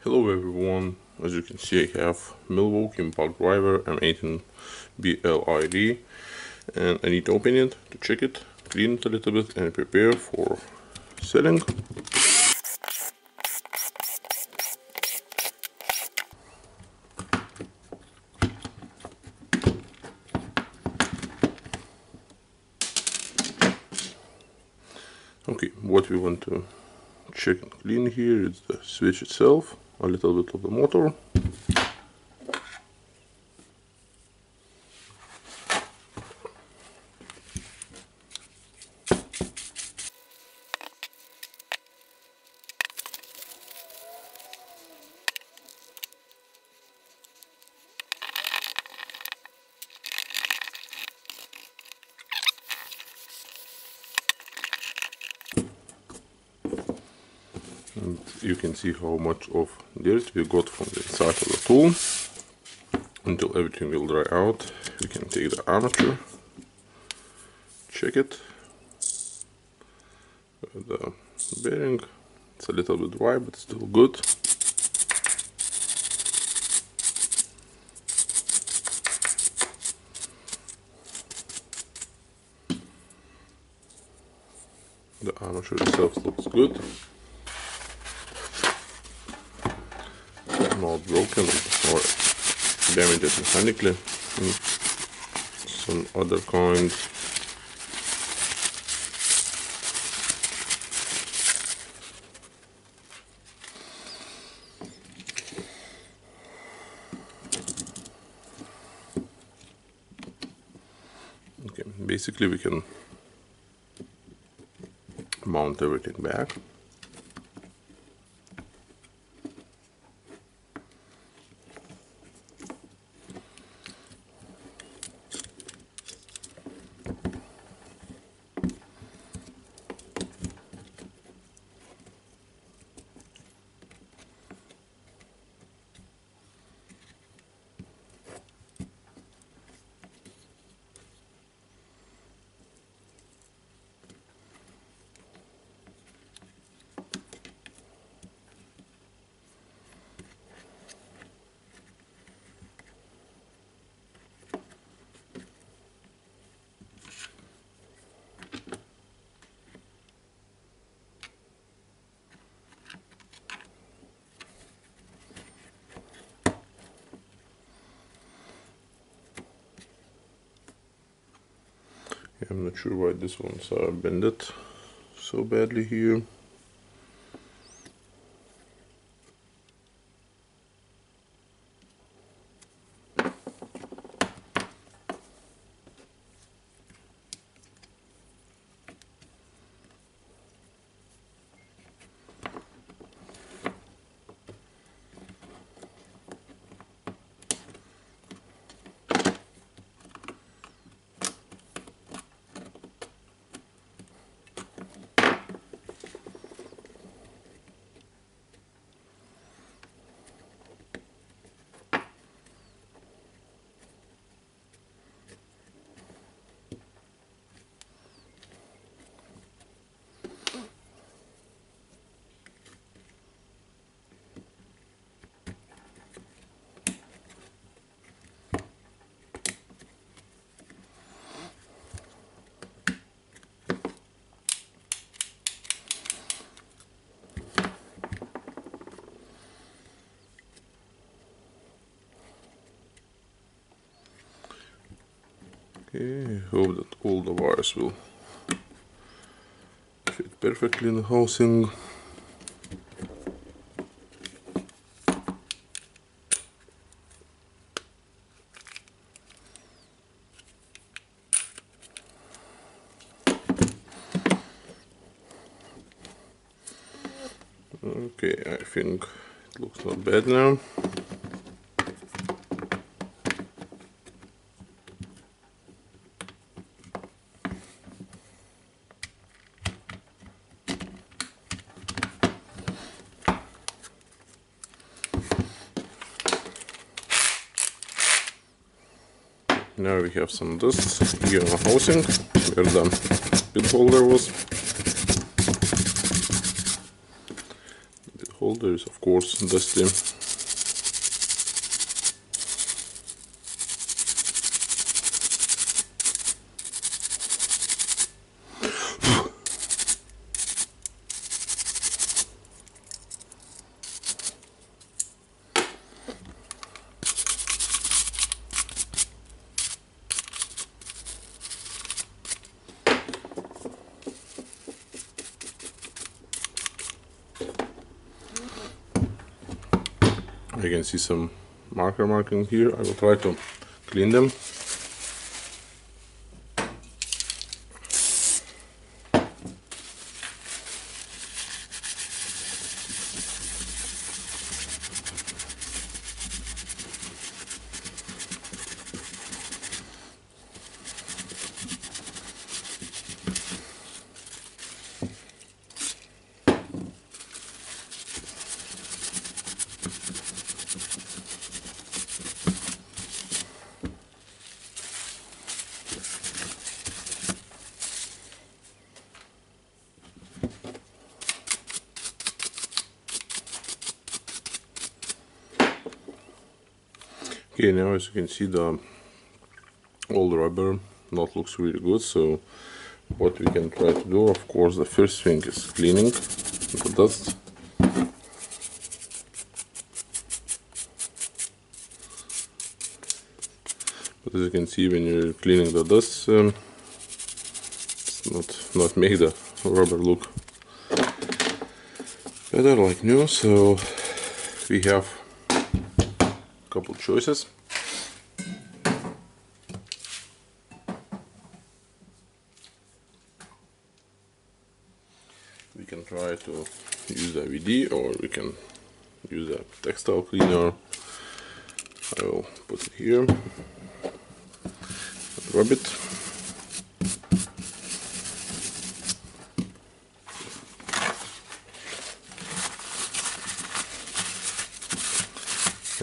Hello everyone, as you can see I have Milwaukee M18 BLID and I need to open it to check it, clean it a little bit and prepare for selling. Okay, what we want to check and clean here is the switch itself, a little bit of the motor, and you can see how much of dirt we got from the inside of the tool. Until everything will dry out, we can take the armature, check it. The bearing, it's a little bit dry but still good. The armature itself looks good. Not broken or damaged mechanically. Some other kind. Okay, basically we can mount everything back. I'm not sure why these ones are bended so badly here. Okay, I hope that all the wires will fit perfectly in the housing. Okay, I think it looks not bad now. Now we have some dust here on the housing where the bit holder was. there is of course dusty. I can see some marking here. I will try to clean them. Okay, now as you can see, the old rubber not looks really good, so what we can try to do, of course, the first thing is cleaning the dust. But as you can see, when you're cleaning the dust, it's not make the rubber look better like new. So we have couple choices. We can try to use the VD, or we can use a textile cleaner. I will put it here, rub it.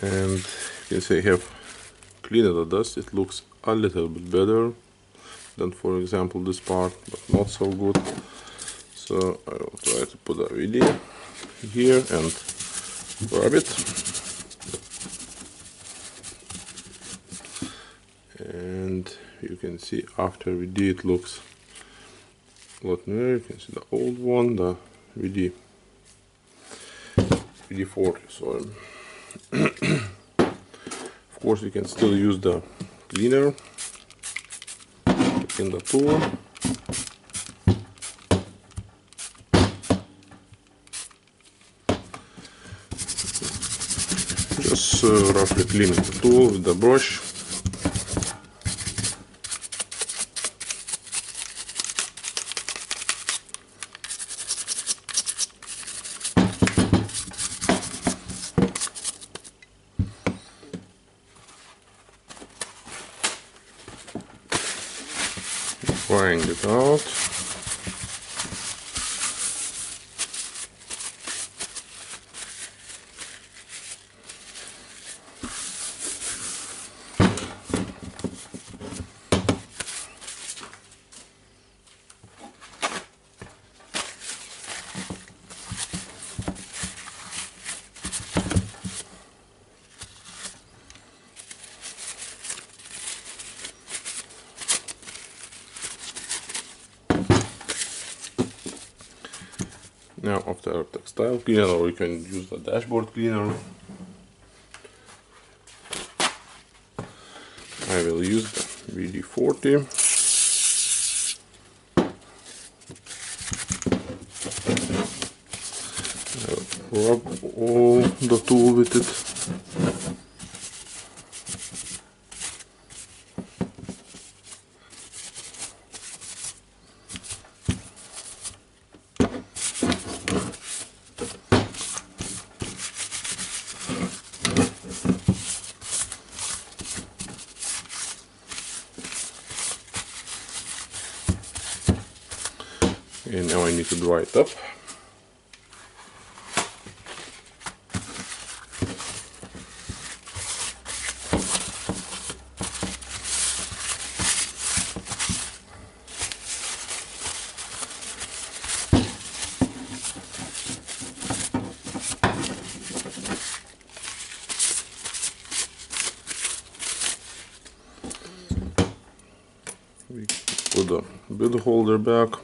And you can say I have cleaned the dust. It looks a little bit better than, for example, this part, but not so good. So I will try to put a VD here and rub it. And you can see after VD it looks a lot newer. You can see the old one, the VD40. So of course you can still use the cleaner in the tool. Just roughly cleaning the tool with the brush. Drying it out. Now after textile cleaner, or you can use the dashboard cleaner, I will use the VD40. I'll rub all the tool with it. And now I need to dry it up. put the bit holder back.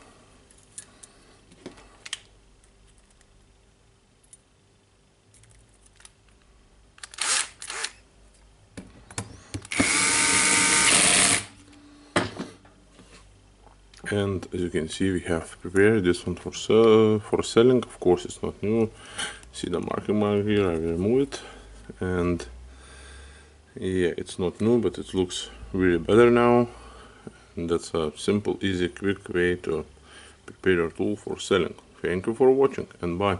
And as you can see, we have prepared this one for selling. Of course, it's not new. See the marking mark here, I will remove it. And yeah, it's not new, but it looks really better now. And that's a simple, easy, quick way to prepare your tool for selling. Thank you for watching, and bye.